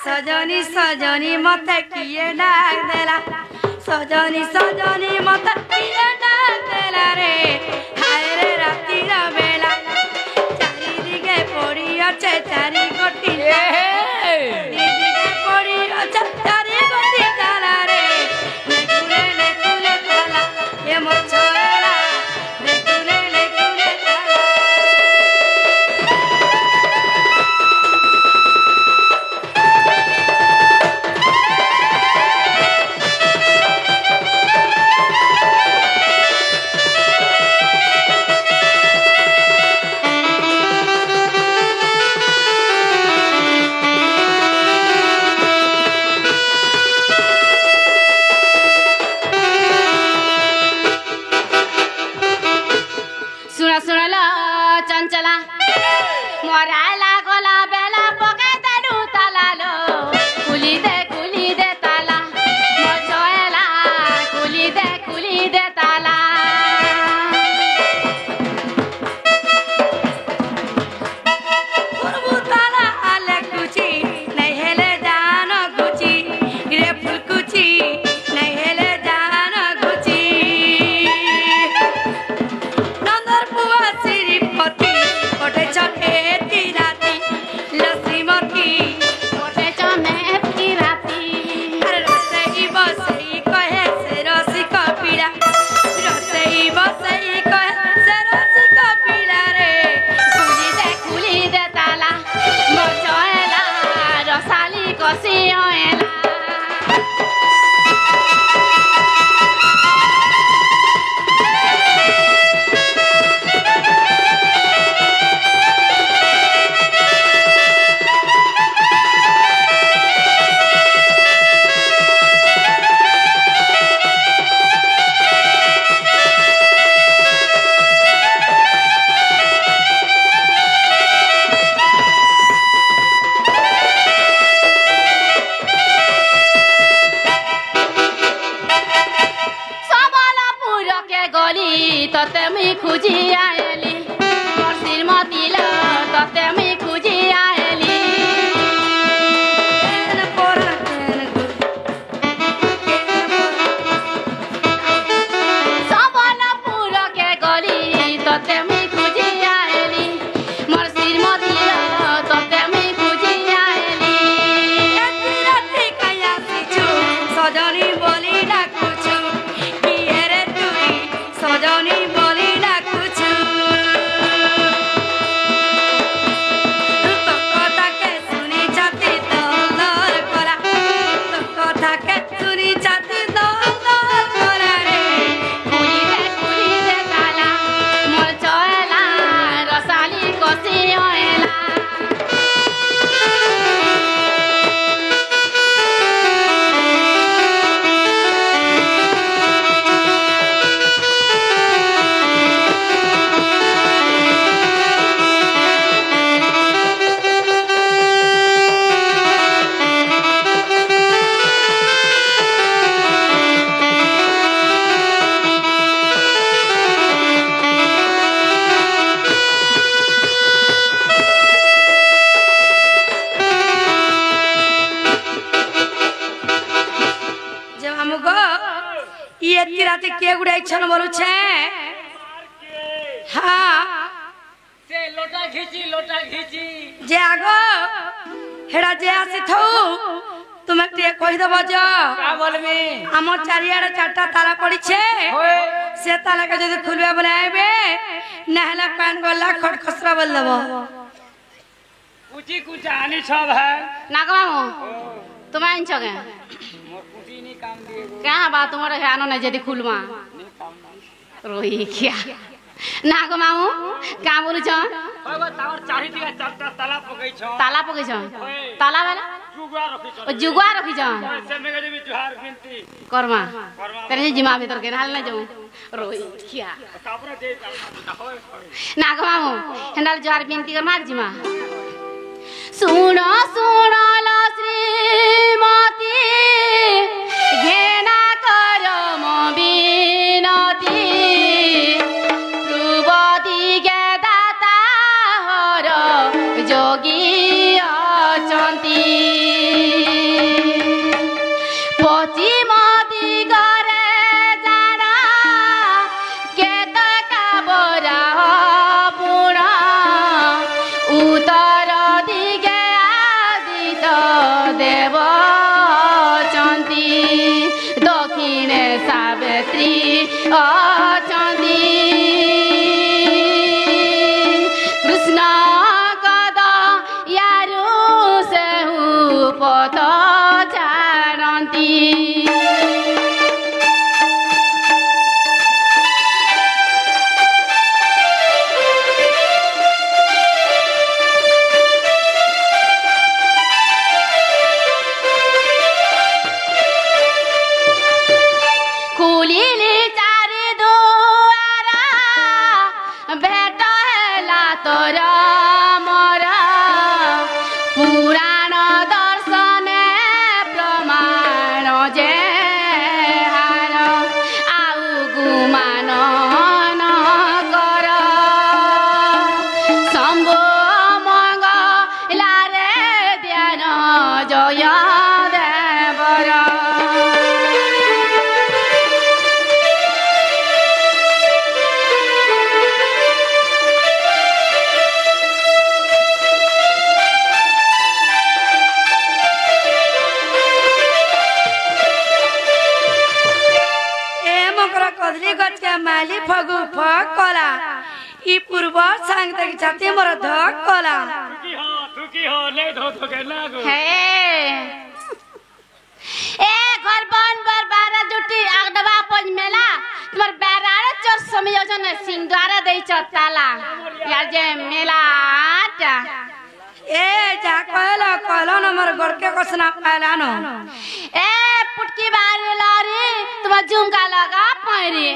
सजनी सजनी मत किए डाक देला सजनी सजनी मत किए डाक देला रे हाय रे राती रा बेला चारी दिगे पड़ी अच्छे चारी गोटी दिगे पड़ी अच्छा चारी गोटी ताला रे नेकुले ताला ये मोर छोरा नेकुले ताला जदि खुलमा रोही क्या नागो मामू का बोलु छ ताला पकै छ ताला वाला जुगुआ रखी छ कर्मा तेरे जिमा भीतर के हाल न जाऊ रोही क्या नागो मामू हेंडाल जोहार बिनती कर मार जिमा सुनो सुनो लो श्रीमती घेना करो मो बिनती ध्रुवती के दाता हर जोगी अचंती তোর মোর পুরাণ দর্শনে প্রমাণ যে হার আউ গুমান ন কর শম্ভু মঙ্গলারে ধ্যান জয় দেবর कदली गच के माली फगु फग कला ई पूर्व सांग तक जाते मोर धक कला तुकी हो ले धो धो के लागो हे ए घर बन बर बारा जुटी आगडबा पज मेला तुम्हार बेरारे चोर समयोजन सिंगारा देई चताला यार जे मेला आटा ए जा कहला कहलो न मोर घर के कसना पाला न ए पुटकी बार लारी तुम झुमका लगा पैरी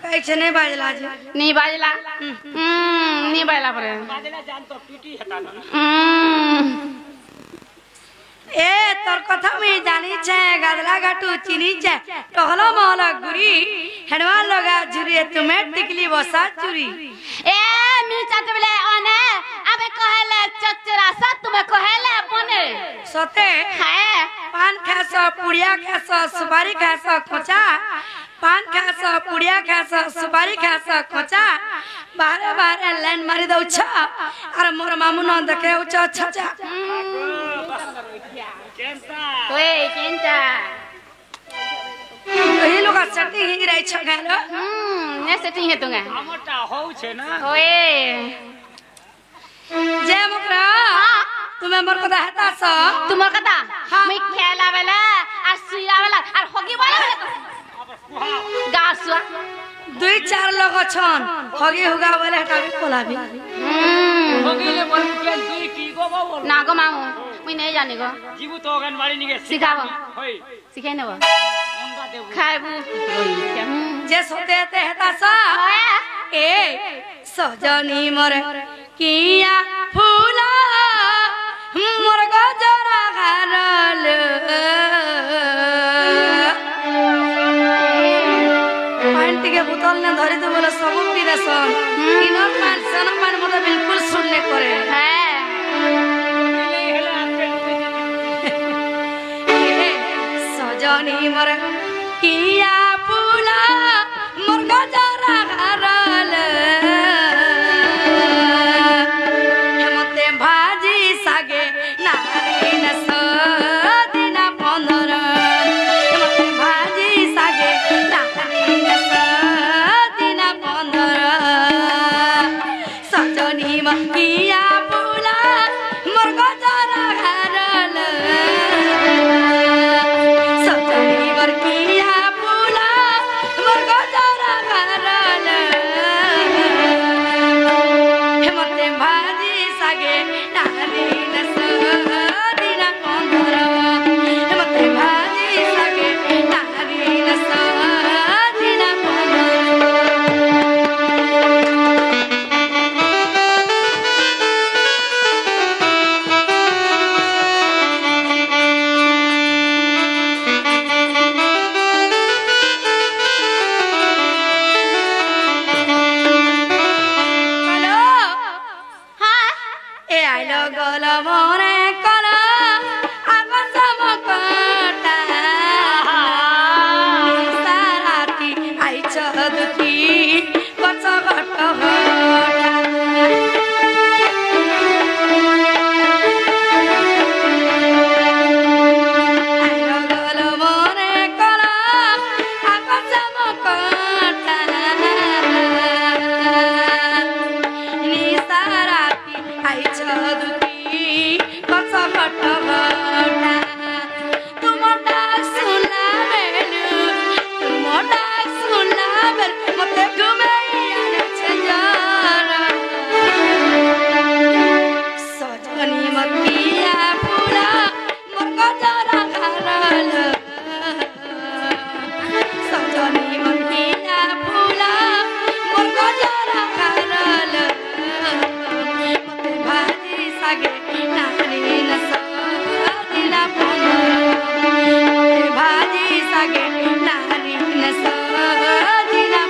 कैसे नहीं बाजला जी नहीं बाजला नहीं बाजला पर बाजला जान तो पीटी हटा न ए तोर कथा में जानी छे गादला गाटू चिनी छे टहलो महला गुरी हेडवा लगा जुरी तुम्हें टिकली बसा चुरी ए मी चाटबले अने अबे कहले चचरा सा तुम्हें कहले बने सते है पान खास पुड़िया खास सुपारी खास खोचा पान खास पुड़िया खास सुपारी खास खोचा बारे बारे लाइन मारी दउ छ अरे मोर मामू न देखे उ छ छचा केनता ओए केनता यही लोग सटी ही रही छ गालो ने सेटिंग है तुंगा हमटा हो छे ना ओए जे मुकरा तुम्हें मोर कथा हेता स तुमर कथा मैं खेला वाला और सुया वाला और होगी वाला गासुआ दुई चार लोग छन होगी होगा बोले हटा भी कोलाबी होगीले बोल के दुई की गो बोल ना गो मामू मैं नहीं जाने गो जीवु तो अंगनवाड़ी निके सिखाव होई सिखाई ना वो अंडा देबु खाइबू जे सोते ते हेता स ए सजनी मोर किया फूला मोर गजरा घरल पानी के बोतल ने धरी दे बोले सब पी देसन इनर पान सन पान मोर बिल्कुल सुनने करे है सजनी मोर किया फूला मोर गजरा घरल हेमते भाजी सागे नारी न सदिना पंदर हेमते भाजी सागे नारी न सदिना पंदर सजनी मोर किया फूला मोर गजरा घरल सजनी मोर किया फूला मोर गजरा घरल हेमते भाजी सागे नारी न सदिना पंदर हेमते भाजी सागे नारी न सदिना पंदर हेलो हाँ ए आइलो गोल मोरे कला आगस मकटा साराती आइछ दुखी कच घट आइलो गोल मोरे कला आगस मकटा निसाराती आइछ दुखी कच घट घटा तुम डाक सुनला बेलु तुम डाक सुनला बेल मते घुमाइया छे यार सजनी मकिया फूला मोर गजरा घरल सजनी मकिया फूला मोर गजरा घरल नारी न सदिना भाजी सगे नारी न सदिना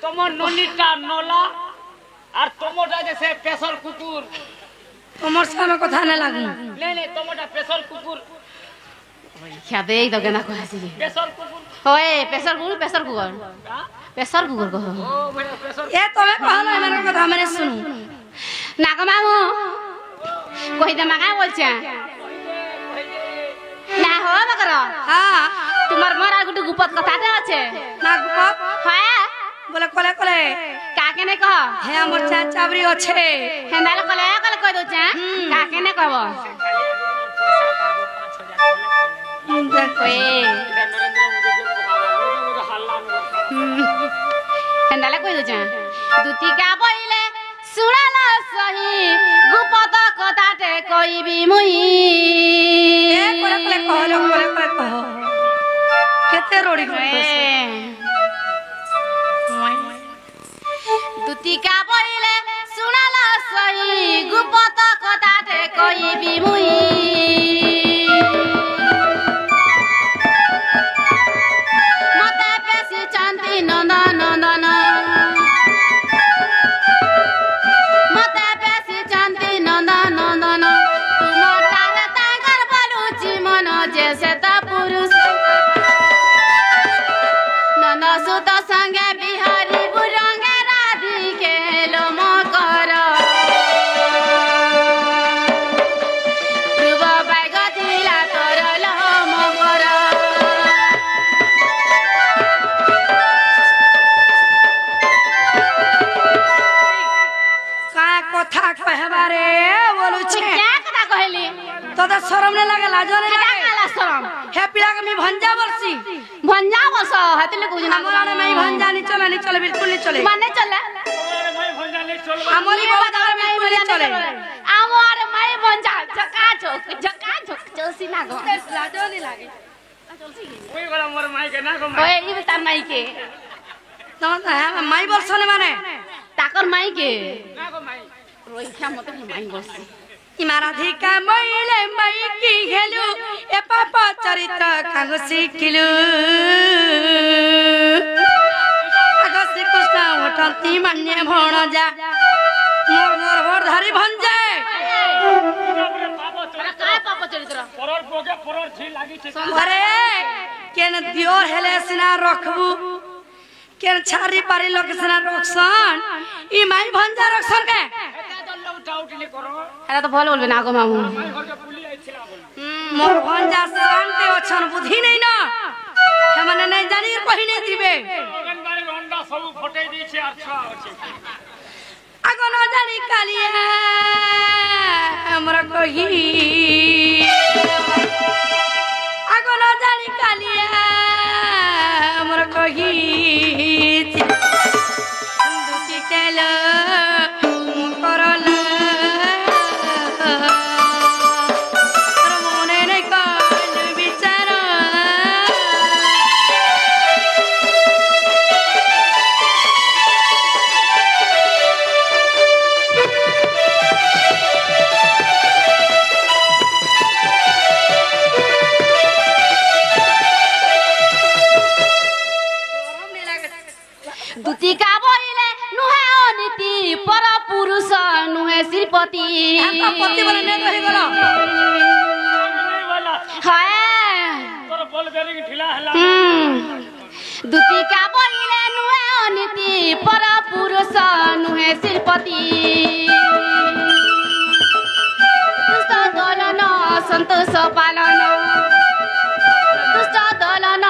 তোমার ননিটা নলা আর তোমারটা যে সে পেশর কুকুর তোমার সামনে কথা না লাগু নে তোমারটা পেশর কুকুর খ্যাতে এই তো কেনা কইছি পেশর কুকুর ওই প্রেসার কুকুর প্রেসার কুকুর কহ ও বড় পেশর এ তুমি কহলো এমন কথা মানে শুনু না গো মামু কই দে মাকা বলছে না হো মকর হ্যাঁ তোমার মোর আর গুটি গুপত কথাতে আছে না গুপত হ্যাঁ বলে কলে কলে কাকে নে কহ হে আমার চা চাবরি আছে হেন্দালে কলে কলে কই দউছে কাকে নে কব ওই হেন্দালে কই দউছে দুতিকা বইলে শুনালা সহি গুপত কথাতে কইবি মুই এ কলে কলে কহলো কলে কলে কহ কেতে রড়ি করতেছ দুতিকা বইলে শুনালা সহি গুপত কথাতে কইবি মুই মতে বেশি চান্তি নন্দন নন্দন মতে বেশি চান্তি নন্দন নন্দন তোমার তারে তাঙ্কর বলুচি মন যে সে তা পুরুষ নন্দ সুত সঙ্গে বিহারি বুরঙ্গে রাধিকে লো মকর ধ্রুব বাইগ ଥିଲା ତୋର ଲୋ ମକର का কথা कहबारे बोलुछे क्या কথা कहली तोते शरम ने लागे लाज ने क्या लागे कहला शरम हे पिला के मी भंजा बरसी भंजा बस हतले कुछ ना हमरा नहीं भंजा नहीं चले बिल्कुल नहीं चले माने चले ভাই ভঞ্জা নেই চল हमरी बाबा दादा बिल्कुल नहीं चले আমার মাই ভঞ্জা ঝকা ঝক চলছি না গো लाज नहीं लागे ওই গলা মোর মাইকে না গো ওই ই তার মাই কে तो माई बरसने माने তাকর মাই কে না গো মাই রইখা মতে মাই বসছি इमाराधिका महिले मई की हेलु ए पापा चरित्र कागो सिखिलु आगो श्री कृष्ण उठंती मान्य भण जा मोर मोर भर धारी भंजे বাপরে বাবা চল काय पाप चरित्र পরর বগে পরর ঝি লাগিছে अरे केन दियोर हेले सिना रखबू केन छारी पारी लोक सिना रखसन ई माई भंजा रखसन के এটা তো লউ টাউটলি করো এটা তো ভালো বলবে না গো মামু মাই ঘরকে পুলি আইছিলা বল मोर भंजा शांति अछन बुद्धि नहीं ना हमने नहीं जानी कहि नहीं दिबे অঙ্গনবাড়ি রন্ডা সব ফটাই দিয়েছে আর ছা আছে आगो न जानी कालिया हमरा कही आगो न जानी कालिया हमरा कही दुखी केल करल मने नहीं कल विचार দুতিকা বইলে নুহে অনীতি পর পুরুষ নুহে শ্রীপতি पति बोले नहीं रही गलो নাই वाला হ্যাঁ তোর বল বেরিং ঢিলা হলা দুতিকা पर पुरुष नुहे श्रीपति दुष्ट दलन सन्तोष पालन दुष्ट दलन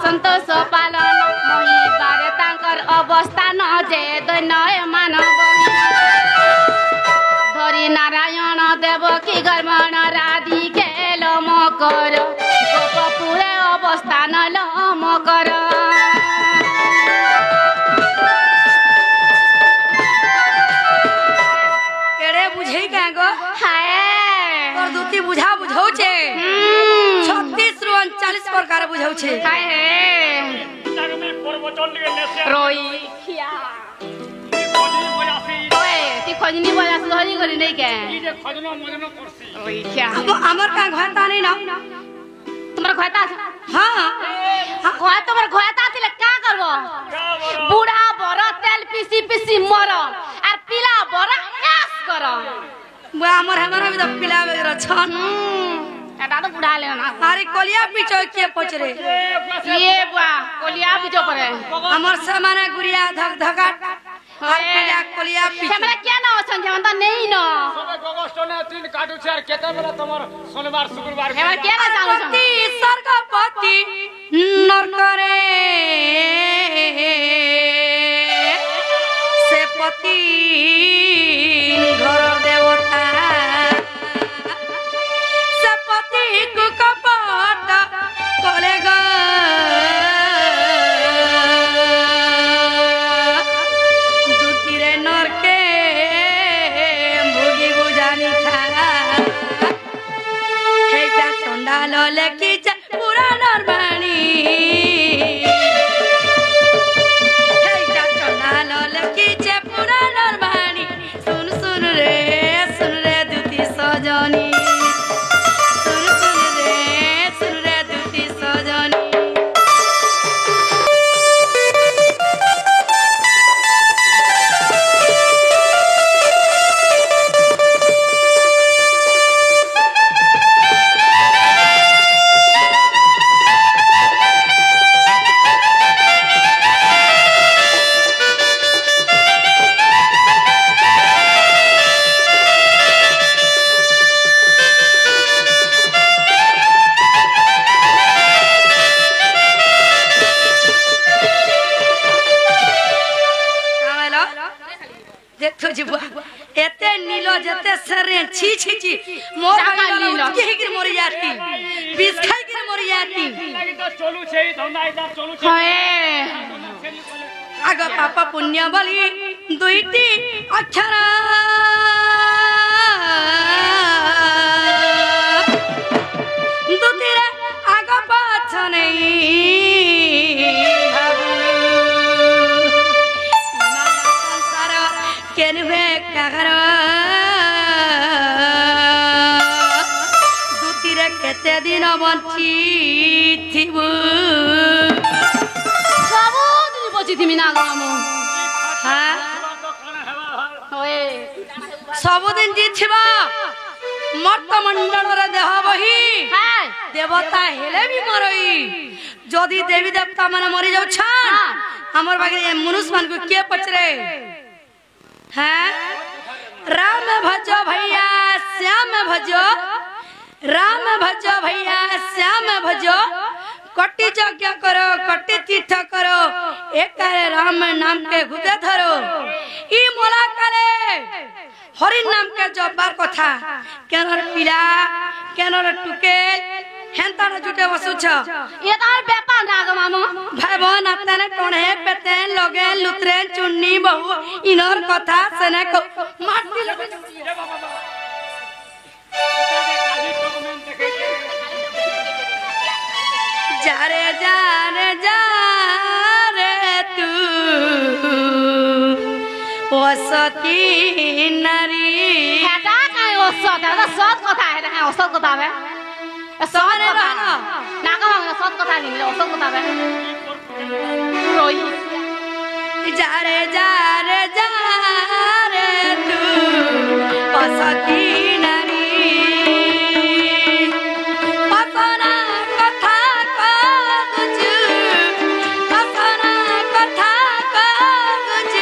सन्तोष पालन मही बारे तांकर अवस्था न जे दैन्य मानव धरी नारायण देवकी गर्मण राधिके लमकर गोपपुरे अवस्थान लमकर केड़े बुझे क्या गो हाय और दूती बुझा बुझौ छे 36 रु 39 प्रकार बुझौ छे हाय তারমে পর্বতন নিয়ে নেছে रोई खिया খজনি বজাসি ओए ती खोजनी बोला धरी गरी नहीं के এই যে খজনো মজনো করছি रोई खिया हमर का घरता नहीं ना तुम्हारा खोता हां खोया तुम्हारा खोता थिले का करबो बुढ़ा बड़ तेल पीसी पीसी मर और पीला बड़ ऐस कर वो हमारा भी तो पिलावे रछन एटा तो बुढ़ा ले ना अरे कोलिया पीछे के पचरे ये बुआ कोलिया पीछे पड़े हमर सामान गुड़िया धक धकाट और पिला कोलिया पीछे हमरा क्या ना संजय मन नहीं न সবে গগস্টনে 3 কাটু চার কেতে বেলা তোমার শনিবার শুক্রবার हमरा क्या ना जानो पति स्वर्गपति नरकरे से पति घर देवता से पति को कपट कलेगा दुतिरे नरके भोगी बुझानी था हेटा चंडाल लेकी पूरा नरबाणी हेटा चंडाल लेकी पूरा नरबाणी सुन सुन रे दुती सजनी सुन रे दुती सजनी देखो जी बुआ एते नीलो जते सरे छी छी छी मोर नीलो के गिर मोर जाती बिस खाई गिर मोर जाती লাগি তো চলু ছেই ধন্দাইদার চলু ছে हाय आग पाप पुण्य बलि दुईटी अक्षर दुतीरे आग पाछ नहीं संसार केनबे कागर दुतीरे केते दिन बंची थिबु थिमी ना गामो हां ओए सबुदिन जीथिबा मर्त मंडल रे देह बही हाय देवता हेले भी मरई जदी देवी देवता माने मरि जाउ छन हमर बागे मनुष्य मान को के पचरे हैं राम भजो भैया श्याम भजो राम भजो भैया श्याम भजो कटी यज्ञ करो कटी तीर्थ करो एक राम नाम के हृदय धरो ई मोला करे हरि नाम के जब्बार कथा केनर पिला केनर टुकेल हेंता न जुटे बसुछ ये तार बेपा ना गमामो भाई बहन अपने टोणे पेते लगे लुतरे चुन्नी बहु इनर कथा सने को माटी जारे जारे जारे तू वसती नारी हेटा काय ओसत है सत कथा है ना ओसत कथा है सत कथा ना गमामो सत कथा नहीं ओसत कथा है रोई जारे जारे जारे तू वसती नारी पसना कथा कगुज पसना कथा कगुज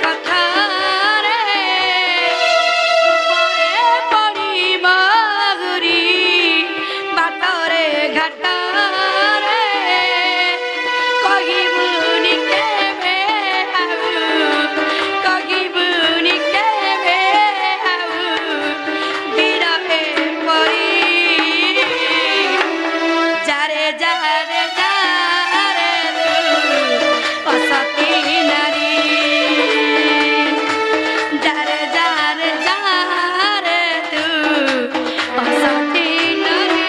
কথা রে উপরে পড়ি মগুরি বাটরে ঘাটরে কহিবুনি কেবে আউ কহিবুনি কেবে আউ বিরহে পড়ি যারে যারে যারে তু অসতি নারী যারে যারে যারে তু অসতি নারী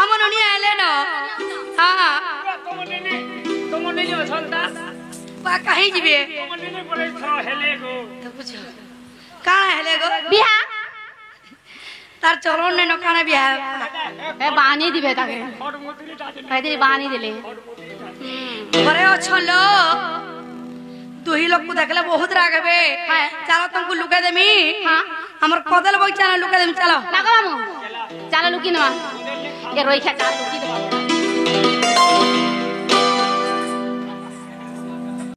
আমার উনি আইলে ন হ্যাঁ ତମ ନିଜ ସନ୍ତା বা কাহি ଯିବେ ତମ ନିଜ ପରେ ଥର ହେଲେ ଗো বুঝ কাଣା হেলে গো বিহা তার চলন নেন কাଣା বিয়া এ বানি দিবে তাকে ফট মুতিলি টাকে তাই বানি দিলে ঘরে অছল দুই লোকକୁ দেখলে বহুত রাগ হবে হ্যাঁ। চালো তোমাকে লুকা দেমি হ্যাঁ আমার কদল বইছা না লুকা দেমি চালো লাগো মামু চালা লুকি নেওয়া এ রইখা চাল লুকি দেবা